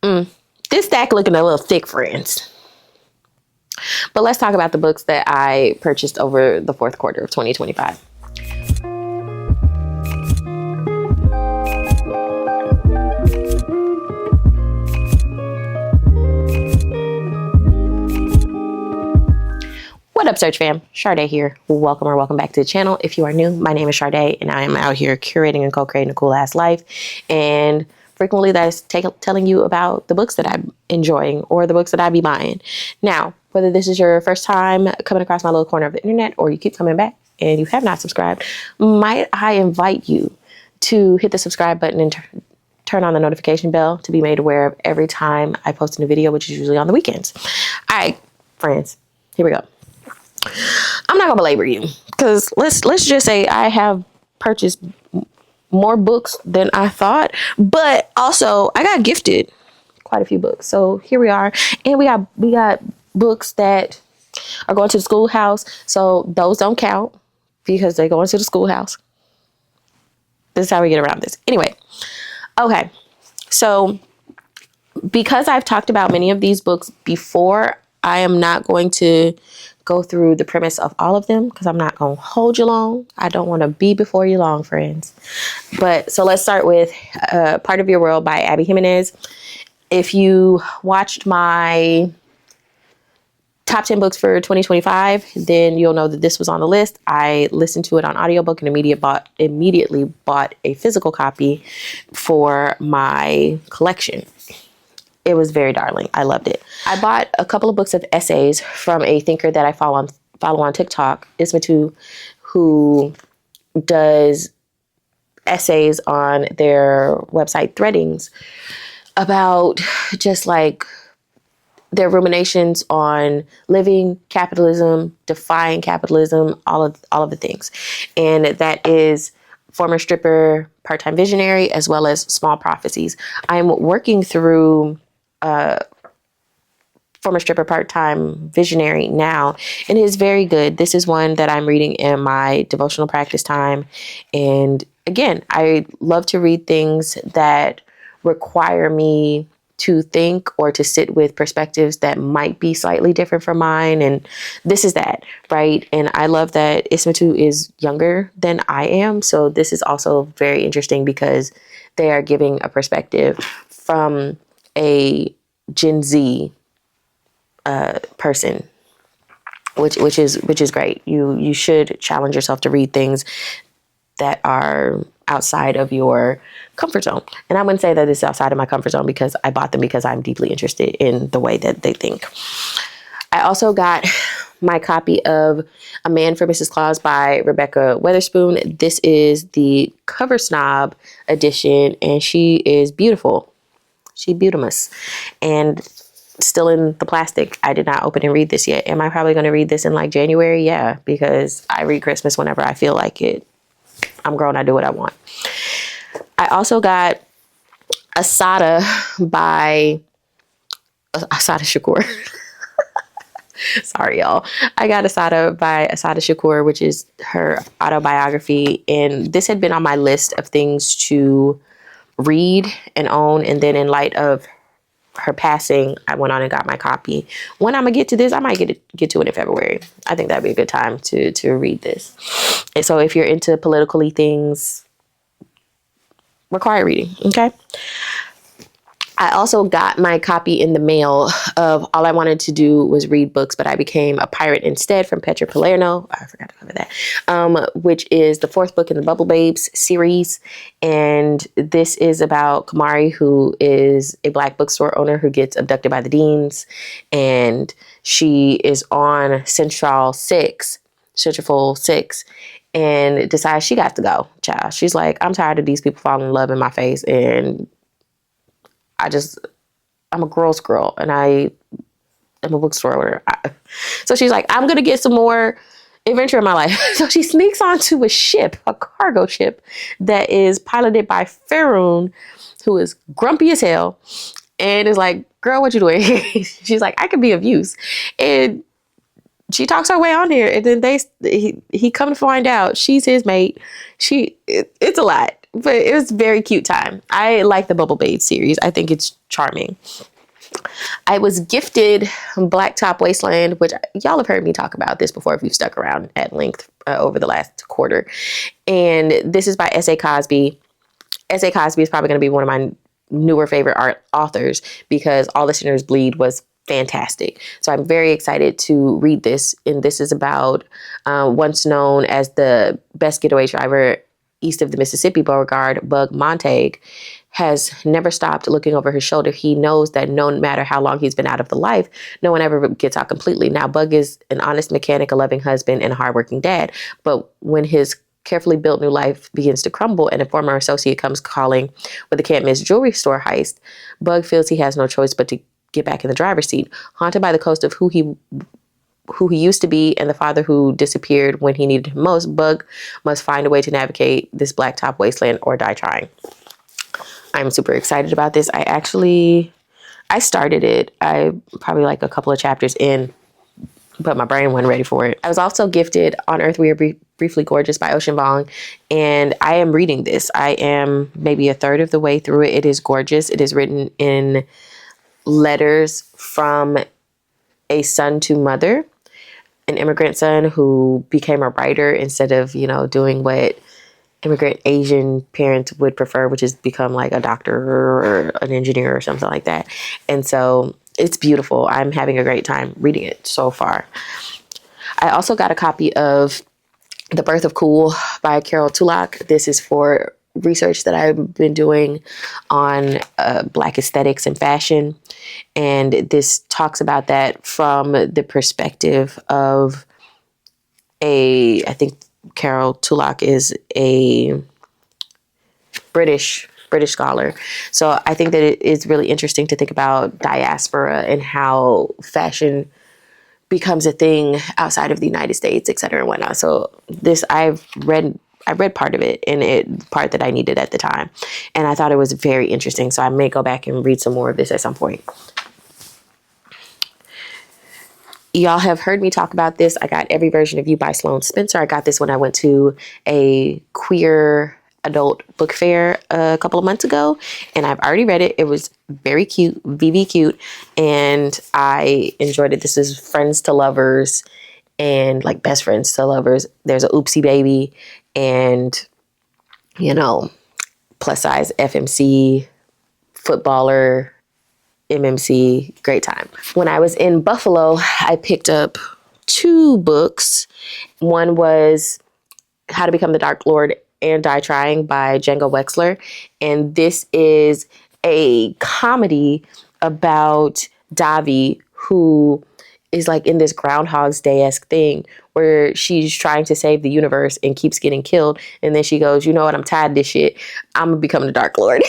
This stack looking a little thick, friends. But let's talk about the books that I purchased over the fourth quarter of 2025. What up, Search fam? Sade here. Welcome back to the channel. If you are new, my name is Sade, and I am out here curating and co-creating a cool ass life. And frequently that is telling you about the books that I'm enjoying or the books that I be buying. Now, whether this is your first time coming across my little corner of the internet or you keep coming back and you have not subscribed, might I invite you to hit the subscribe button and turn on the notification bell to be made aware of every time I post a new video, which is usually on the weekends. All right, friends, here we go. I'm not gonna belabor you because let's just say I have purchased more books than I thought, but also I got gifted quite a few books. So here we are, and we got books that are going to the schoolhouse. So those don't count because they go into the schoolhouse. This is how we get around this. Anyway, okay. So because I've talked about many of these books before, I am not going to go through the premise of all of them because I'm not going to hold you long. I don't want to be before you long, friends. But so let's start with Part of Your World by Abby Jimenez. If you watched my top 10 books for 2025, then you'll know that this was on the list. I listened to it on audiobook and immediately bought a physical copy for my collection. It was very darling. I loved it. I bought a couple of books of essays from a thinker that I follow on TikTok, Ismatu, who does essays on their website Threadings about just like their ruminations on living, capitalism, defying capitalism, all of the things. And that is Former Stripper, Part-Time Visionary, as well as Small Prophecies. I'm working through Former Stripper, Part-Time Visionary now, and it is very good. This is one that I'm reading in my devotional practice time. And again, I love to read things that require me to think or to sit with perspectives that might be slightly different from mine. And this is that, right? And I love that Ismatu is younger than I am. So this is also very interesting because they are giving a perspective from a Gen Z person, which is great. You should challenge yourself to read things that are outside of your comfort zone. And I wouldn't say that it's outside of my comfort zone because I bought them because I'm deeply interested in the way that they think. I also got my copy of A Man for Mrs. Claus by Rebekah Weatherspoon. This is the Cover Snob edition, and she is beautiful. She beautimus. And still in the plastic. I did not open and read this yet. Am I probably going to read this in like January? Yeah, because I read Christmas whenever I feel like it. I'm grown. I do what I want. I also got Assata by Assata Shakur. Sorry, y'all. I got Assata by Assata Shakur, which is her autobiography. And this had been on my list of things to read and own. And then in light of her passing, I went on and got my copy. When I'm gonna get to this, I might get to it in February. I think that'd be a good time to read this. And so if you're into politically things, required reading, okay? I also got my copy in the mail of All I Wanted to Do Was Read Books, But I Became a Pirate Instead from Petra, Palerno. I forgot to cover that. Which is the fourth book in the Bubble Babes series. And this is about Kamari, who is a Black bookstore owner who gets abducted by the Deans. And she is on Central 6, and decides she got to go, child. She's like, I'm tired of these people falling in love in my face, and I'm a girl's girl, and I am a bookstore owner. So she's like, I'm going to get some more adventure in my life. So she sneaks onto a ship, a cargo ship that is piloted by Faroon, who is grumpy as hell, and is like, girl, what you doing? She's like, I could be of use. And she talks her way on here, and then he come to find out she's his mate. It's a lot, but it was a very cute time. I like the Bubble Babe series. I think it's charming. I was gifted Blacktop Wasteland, which y'all have heard me talk about this before if you've stuck around at length over the last quarter. And this is by S.A. Cosby. S.A. Cosby is probably going to be one of my newer favorite authors because All Listeners Bleed was fantastic. So I'm very excited to read this. And this is about once known as the best getaway driver east of the Mississippi Beauregard, Bug Montague, has never stopped looking over his shoulder. He knows that no matter how long he's been out of the life, no one ever gets out completely. Now, Bug is an honest mechanic, a loving husband, and a hardworking dad. But when his carefully built new life begins to crumble and a former associate comes calling with a can't miss jewelry store heist, Bug feels he has no choice but to get back in the driver's seat. Haunted by the ghost of who he used to be and the father who disappeared when he needed him most, Bug must find a way to navigate this blacktop wasteland or die trying. I'm super excited about this. I started it. I probably like a couple of chapters in, but my brain wasn't ready for it. I was also gifted On Earth We Are Briefly Gorgeous by Ocean Vuong, and I am reading this. I am maybe a third of the way through it. It is gorgeous. It is written in letters from a son to mother, an immigrant son who became a writer instead of, doing what immigrant Asian parents would prefer, which is become like a doctor or an engineer or something like that. And so it's beautiful. I'm having a great time reading it so far. I also got a copy of The Birth of Cool by Carol Tulloch. This is for research that I've been doing on Black aesthetics and fashion. And this talks about that from the perspective of I think Carol Tulloch is a British scholar. So I think that it is really interesting to think about diaspora and how fashion becomes a thing outside of the United States, et cetera, and whatnot. So this, I read part of it, and part that I needed at the time. And I thought it was very interesting. So I may go back and read some more of this at some point. Y'all have heard me talk about this. I got Every Version of You by Sloan Spencer. I got this when I went to a queer adult book fair a couple of months ago, and I've already read it. It was very cute, VV cute, and I enjoyed it. This is friends to lovers and like best friends to lovers. There's a oopsie baby and, plus size FMC, footballer, MMC, great time. When I was in Buffalo, I picked up 2 books. One was How to Become the Dark Lord and Die Trying by Django Wexler. And this is a comedy about Davi, who is like in this Groundhog's Day-esque thing where she's trying to save the universe and keeps getting killed. And then she goes, you know what, I'm tired of this shit. I'm gonna become the Dark Lord.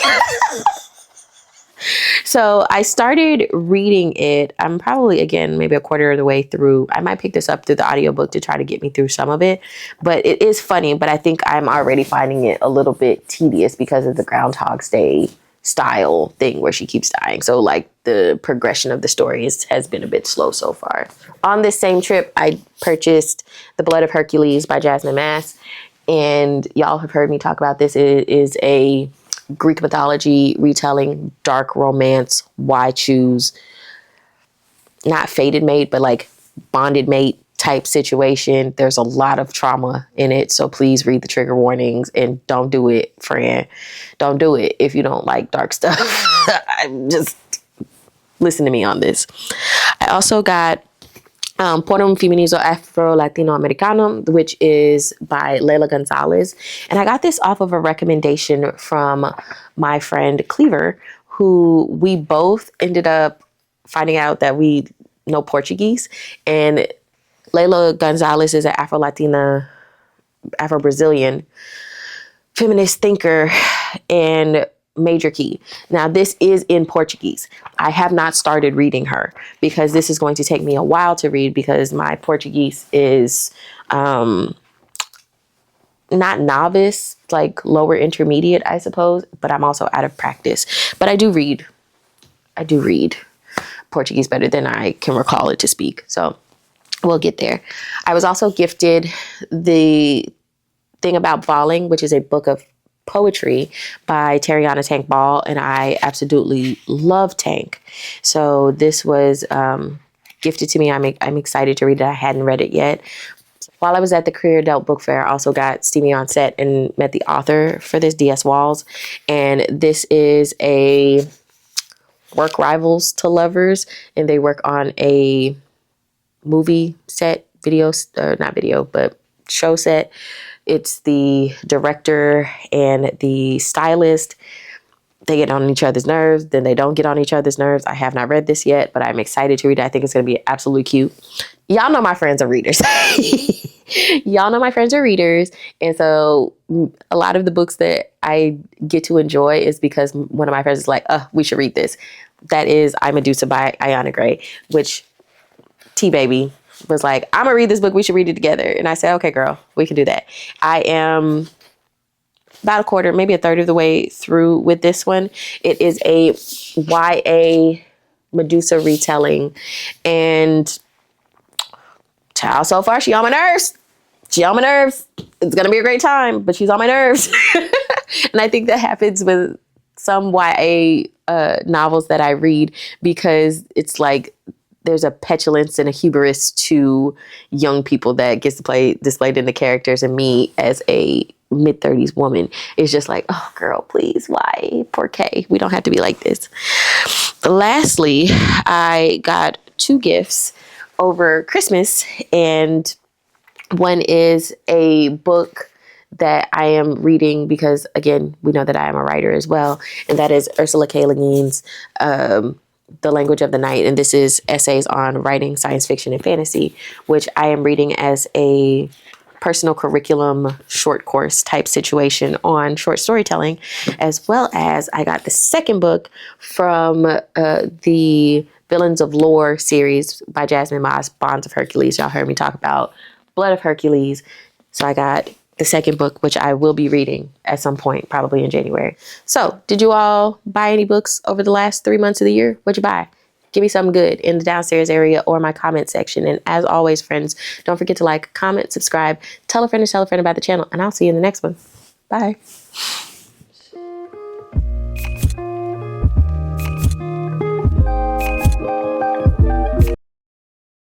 So I started reading it. I'm probably, again, maybe a quarter of the way through. I might pick this up through the audiobook to try to get me through some of it. But it is funny, but I think I'm already finding it a little bit tedious because of the Groundhog's Day style thing where she keeps dying. So like the progression of the story has been a bit slow so far. On this same trip, I purchased The Blood of Hercules by Jasmine. And y'all have heard me talk about this. It is a Greek mythology retelling, dark romance. Why choose not fated mate, but like bonded mate type situation. There's a lot of trauma in it. So please read the trigger warnings and don't do it, friend. Don't do it if you don't like dark stuff. Just listen to me on this. I also got Por un Feminizo Afro-Latino-Americano, which is by Leila Gonzalez. And I got this off of a recommendation from my friend Cleaver, who we both ended up finding out that we know Portuguese. And Leila Gonzalez is an Afro-Latina, Afro-Brazilian feminist thinker and major key. Now, this is in Portuguese. I have not started reading her because this is going to take me a while to read because my Portuguese is not novice, like lower intermediate, I suppose, but I'm also out of practice. But I do read Portuguese better than I can recall it to speak. So We'll get there. I was also gifted the thing about balling, which is a book of poetry by Tariana Tank Ball, and I absolutely love Tank. So this was gifted to me. I'm excited to read it. I hadn't read it yet. While I was at the Career Adult Book Fair, I also got Steamy on set and met the author for this, DS Walls. And this is a work rivals to lovers, and they work on a movie set, not video, but show set. It's the director and the stylist. They get on each other's nerves, then they don't get on each other's nerves. I have not read this yet, but I'm excited to read it. I think it's going to be absolutely cute. Y'all know my friends are readers. Y'all know my friends are readers. And so a lot of the books that I get to enjoy is because one of my friends is like, we should read this. That is I Medusa by Ayana Gray, which T-Baby was like, I'm going to read this book. We should read it together. And I said, okay, girl, we can do that. I am about a quarter, maybe a third of the way through with this one. It is a YA Medusa retelling. And child, so far, she on my nerves. She on my nerves. It's going to be a great time, but she's on my nerves. And I think that happens with some YA novels that I read, because it's like there's a petulance and a hubris to young people that gets displayed in the characters. And me as a mid-30s woman is just like, oh girl, please, why? Poor Kay. We don't have to be like this. Lastly, I got 2 gifts over Christmas, and one is a book that I am reading because, again, we know that I am a writer as well, and that is Ursula K. Le Guin's The Language of the Night. And this is essays on writing science fiction and fantasy, which I am reading as a personal curriculum short course type situation on short storytelling, as well as I got the second book from the Villains of Lore series by Jasmine Moss, Bonds of Hercules. Y'all heard me talk about Blood of Hercules. So I got the second book, which I will be reading at some point, probably in January. So did you all buy any books over the last 3 months of the year? What'd you buy? Give me something good in the downstairs area or my comment section. And as always, friends, don't forget to like, comment, subscribe, tell a friend about the channel, and I'll see you in the next one. Bye.